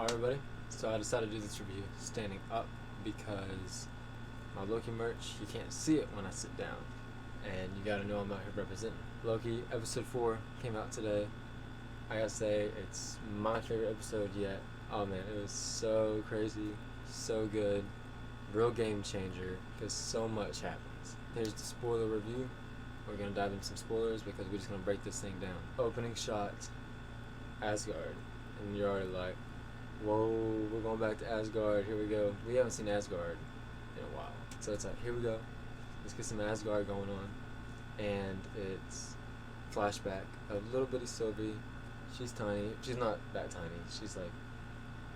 Alright everybody, so I decided to do this review standing up because my Loki merch, you can't see it when I sit down, and you gotta know I'm out here representing. Loki episode 4 came out today. I gotta say, it's my favorite episode yet. Oh man, it was so crazy, so good, real game changer, because so much happens. Here's the spoiler review. We're gonna dive into some spoilers because we're just gonna break this thing down. Opening shot, Asgard, and you're already like, whoa, we're going back to Asgard, here we go. We haven't seen Asgard in a while. So it's like, here we go. Let's get some Asgard going on. And it's flashback of little bitty Sylvie. She's tiny. She's not that tiny. She's like,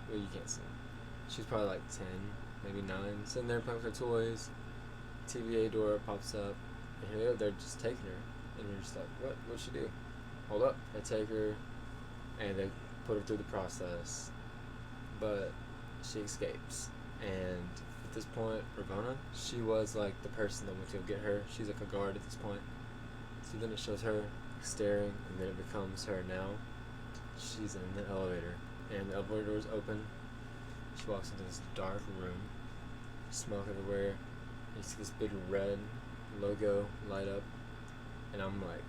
well, you can't see. She's probably like 10, maybe 9. Sitting there playing with her toys. TVA door pops up. And here they're just taking her. And you're just like, what? What'd she do? Hold up. They take her and they put her through the process. But she escapes, and at this point, Ravonna, she was like the person that went to go get her. She's like a guard at this point. So then it shows her staring, and then it becomes her now. She's in the elevator, and the elevator doors open. She walks into this dark room, smoke everywhere. You see this big red logo light up, and I'm like,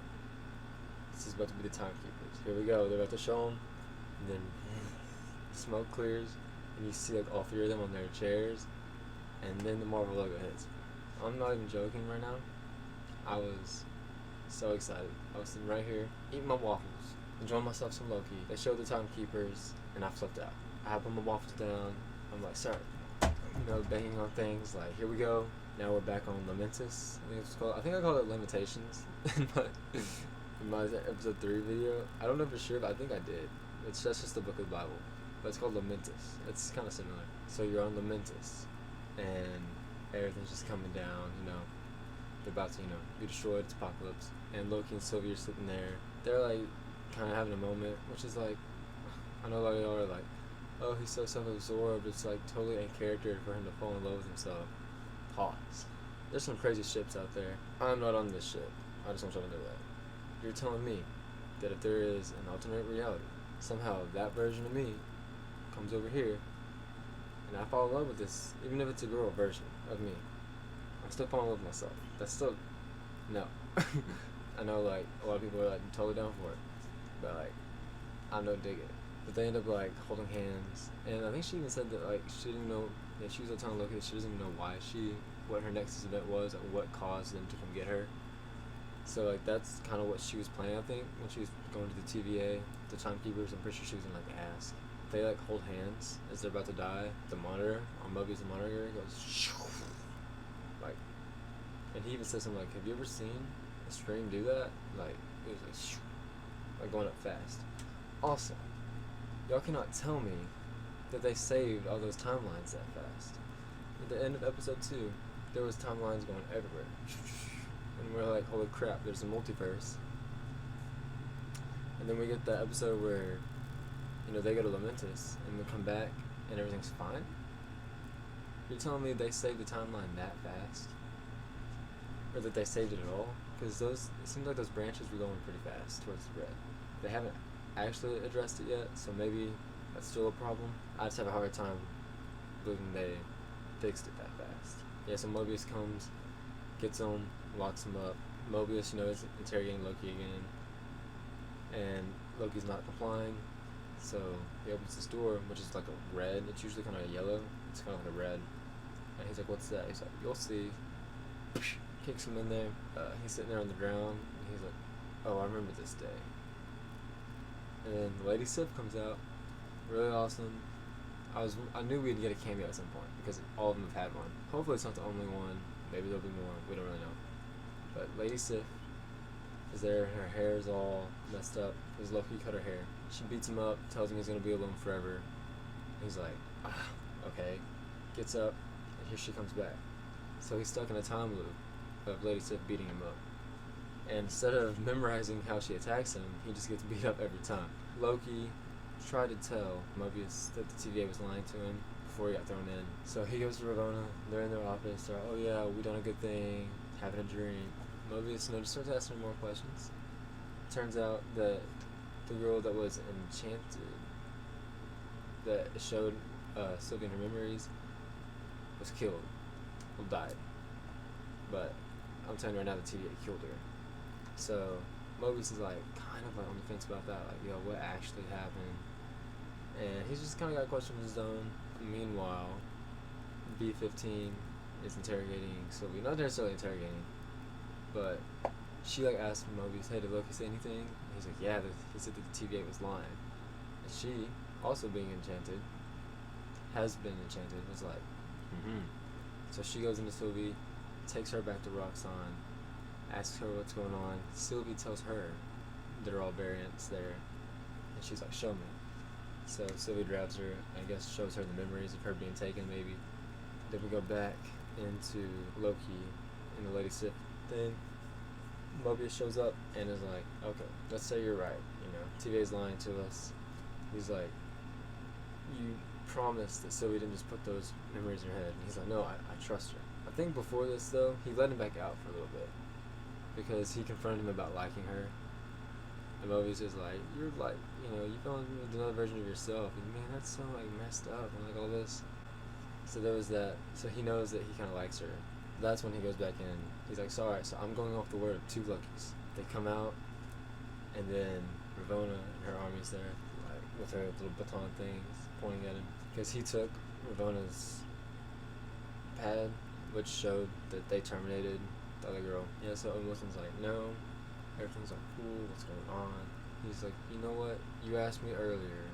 this is about to be the timekeepers. Here we go. They're about to show them, and then smoke clears, and you see like all 3 of them on their chairs, and then the Marvel logo hits. I'm not even joking right now. I was so excited. I was sitting right here, eating my waffles, enjoying myself some Loki. They showed the timekeepers, and I flipped out. I put my waffles down. I'm like, sir, banging on things. Like, here we go. Now we're back on Lamentus. I think it's called. I think I called it Limitations, but in my episode 3 video, I don't know for sure, but I think I did. That's just the book of the Bible. But it's called Lamentus. It's kind of similar. So you're on Lamentus, and everything's just coming down, They're about to, be destroyed. It's apocalypse. And Loki and Sylvie are sitting there. They're, like, kind of having a moment, which is, like, I know a lot of y'all are like, oh, he's so self-absorbed. It's, like, totally in character for him to fall in love with himself. Pause. There's some crazy ships out there. I'm not on this ship. I just want y'all to know that. You're telling me that if there is an alternate reality, somehow that version of me comes over here, and I fall in love with this, even if it's a girl version of me, I'm still falling in love with myself. That's still, no. I know, like, a lot of people are, like, totally down for it, but, like, I don't dig it. But they end up, like, holding hands, and I think she even said that, like, she didn't know, that she was telling Loki that she doesn't even know what her Nexus Event was, or what caused them to come get her. So, like, that's kind of what she was playing, I think, when she was going to the TVA, the timekeepers. I'm pretty sure she was gonna, like, ask. They, like, hold hands as they're about to die. The monitor, on Mobius, the monitor goes, like, and he even says something like, have you ever seen a stream do that? Like, it was like going up fast. Also, y'all cannot tell me that they saved all those timelines that fast. At the end of episode 2, there was timelines going everywhere. And we're like, holy crap, there's a multiverse. And then we get the episode where, they go to Lamentus, and we come back, and everything's fine? You're telling me they saved the timeline that fast? Or that they saved it at all? Because it seems like those branches were going pretty fast towards the red. They haven't actually addressed it yet, so maybe that's still a problem. I just have a hard time believing they fixed it that fast. Yeah, so Mobius comes, gets him, locks him up. Mobius, is interrogating Loki again, and Loki's not complying, so he opens this door, which is like a red. It's usually kind of yellow. It's kind of like a red. And he's like, what's that? He's like, you'll see. Kicks him in there. He's sitting there on the ground, and he's like, oh, I remember this day. And then Lady Sif comes out. Really awesome. I knew we'd get a cameo at some point, because all of them have had one. Hopefully it's not the only one. Maybe there'll be more. We don't really know. But Lady Sif is there. Her hair is all messed up because Loki cut her hair. She beats him up, tells him he's going to be alone forever. He's like, okay. Gets up, and here she comes back. So he's stuck in a time loop of Lady Sif beating him up. And instead of memorizing how she attacks him, he just gets beat up every time. Loki tried to tell Mobius that the TVA was lying to him before he got thrown in. So he goes to Ravonna. They're in their office. They're like, oh yeah, we done a good thing, having a dream. Mobius just starts asking more questions. Turns out that the girl that was enchanted that it showed Sylvie in her memories was killed, or died. But I'm telling you right now, the TVA killed her. So Mobius is like kind of like on the fence about that, like, yo, what actually happened? And he's just kind of got questions of his own. Meanwhile, B-15 is interrogating Sylvie. Not necessarily interrogating, but she like asked Mobius, hey, did Loki say anything? And he's like, yeah, he said that the TVA was lying. And she, also being enchanted, has been enchanted, was like, So she goes into Sylvie, takes her back to Roxxon, asks her what's going on. Sylvie tells her there are all variants there, and she's like, show me. So Sylvie grabs her, I guess shows her the memories of her being taken, maybe. Then we go back into Loki in the Lady Sif thing. Mobius shows up and is like, okay, let's say you're right, you know, TVA's lying to us. He's like, you promised that Sylvie didn't just put those memories in her head. And he's like, no, I trust her. I think before this, though, he let him back out for a little bit, because he confronted him about liking her. And Mobius is like, you're like, you know, you fell with another version of yourself, and man, that's so like messed up, and like all this. So there was that. So he knows that he kind of likes her. That's when he goes back in. He's like, so alright, so I'm going off the word of 2 Lokis. They come out, and then Ravonna and her army's there, like with her little baton things pointing at him, because he took Ravonna's pad, which showed that they terminated the other girl. Yeah, so Wilson's like, no, everything's like cool, what's going on? He's like, you know what, you asked me earlier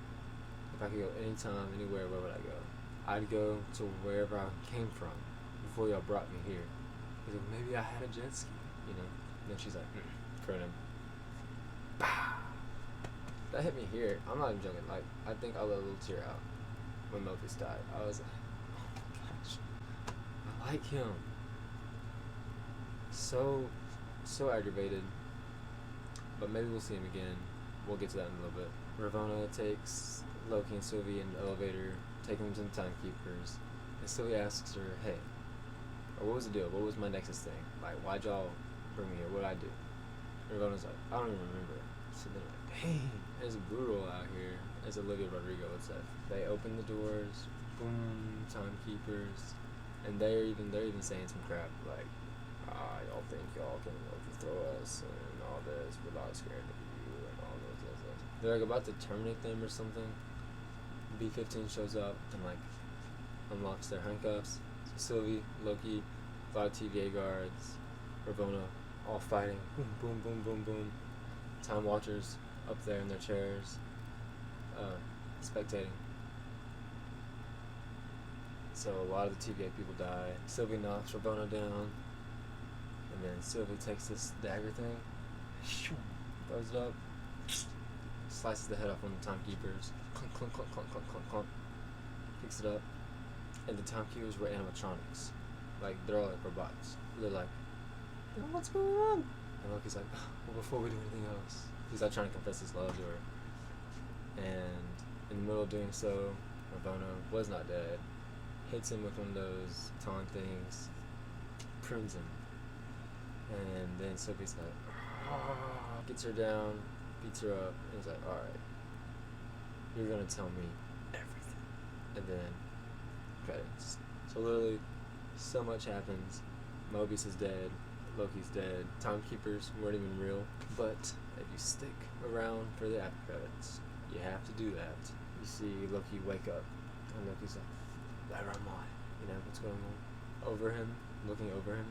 if I could go anytime, anywhere, where would I go? I'd go to wherever I came from before y'all brought me here. He's like, maybe I had a jet ski, you know? And then she's like, for him. Bah! That hit me here. I'm not even joking. Like, I think I let a little tear out when Mobius died. I was like, oh my gosh, I like him. So aggravated. But maybe we'll see him again. We'll get to that in a little bit. Ravonna takes Loki and Sylvie in the elevator, taking them to the Timekeepers. And Sylvie asks her, hey, or what was the deal? What was my Nexus thing? Like, why'd y'all bring me here? What'd I do? And Ravonna's like, I don't even remember. So they're like, dang, it's brutal out here, as Olivia Rodrigo would say. They open the doors, boom, Timekeepers, and they're even saying some crap like, y'all think y'all can overthrow us and all this, we're not scared of you and all this. They're like about to terminate them or something. B-15 shows up and like unlocks their handcuffs. So Sylvie, Loki, 5 TVA guards, Ravonna, all fighting. Boom, boom, boom, boom, boom. Time Watchers up there in their chairs, spectating. So a lot of the TVA people die. Sylvie knocks Ravonna down, and then Sylvie takes this dagger thing, throws it up, slices the head off one of the Timekeepers, clunk, clunk, clunk, clunk, clunk, clunk, clunk, picks it up, and the Timekeepers were animatronics. Like, they're all like robots. They're like, what's going on? And Loki's like, well, before we do anything else, he's like trying to confess his love to her. And in the middle of doing so, Ravonna was not dead, hits him with one of those taunt things, prunes him. And then Sylvie's like, gets her down, beats her up, and he's like, alright, you're gonna tell me everything. And then credits. So literally, so much happens. Mobius is dead, Loki's dead, Timekeepers weren't even real. But if you stick around for the after credits, you have to do that. You see Loki wake up, and Loki's like, where am I? You know, what's going on? Over him, looking over him,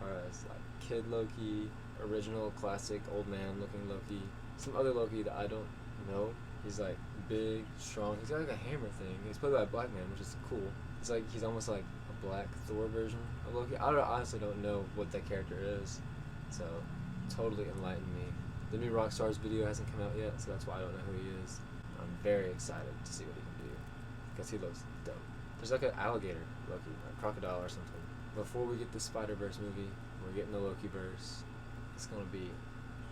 are as like kid Loki, original classic old man looking Loki, some other Loki that I don't know. He's like big, strong. He's got like a hammer thing. He's played by a black man, which is cool. It's like he's almost like a black Thor version of Loki. Honestly don't know what that character is, so totally enlightened me. The new Rockstar's video hasn't come out yet, so that's why I don't know who he is. I'm very excited to see what he can do, because he looks dope. There's like an alligator Loki, a crocodile or something. Before we get the Spider-Verse movie, we're getting the Loki-verse. It's gonna be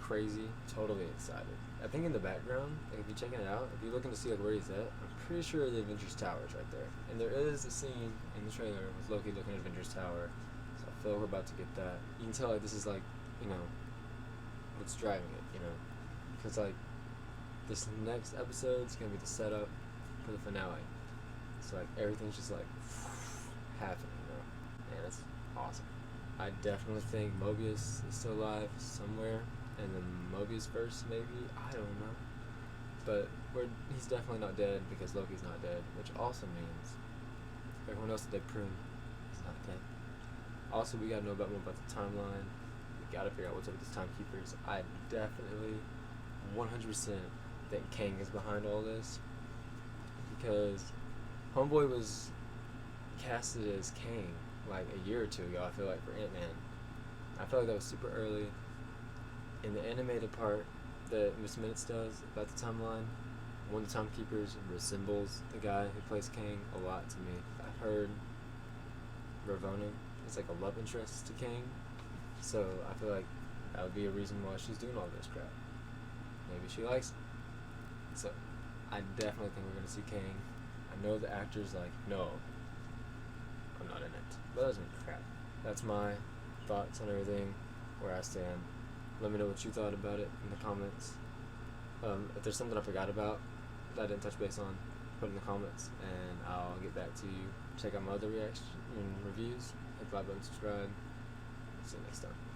crazy. Totally excited. I think in the background, like if you're checking it out, if you're looking to see like where he's at, I'm pretty sure the Avengers Tower is right there. And there is a scene in the trailer with Loki looking at Avengers Tower. So I feel like we're about to get that. You can tell like this is like, you know, what's driving it, you know? Because like this next episode is gonna be the setup, for the finale. So like everything's just like happening, you know. And it's awesome. I definitely think Mobius is still alive somewhere in the Mobius verse, maybe. I don't know. But he's definitely not dead because Loki's not dead, which also means everyone else that they prune is not dead. Also, we gotta know more about the timeline. We gotta figure out what's up with these timekeepers. I definitely 100% think Kang is behind all this because Homeboy was casted as Kang like a year or two ago, I feel like, for Ant-Man. I feel like that was super early. In the animated part that Miss Minutes does about the timeline, one of the timekeepers resembles the guy who plays Kang a lot to me. I've heard Ravonna is like a love interest to Kang, so I feel like that would be a reason why she's doing all this crap. Maybe she likes him. So I definitely think we're gonna see Kang. I know the actor's like, no, I'm not in it. But that's crap. That's my thoughts on everything, where I stand. Let me know what you thought about it in the comments. If there's something I forgot about that I didn't touch base on, put it in the comments and I'll get back to you. Check out my other reaction and reviews. Hit the like button, subscribe. See you next time.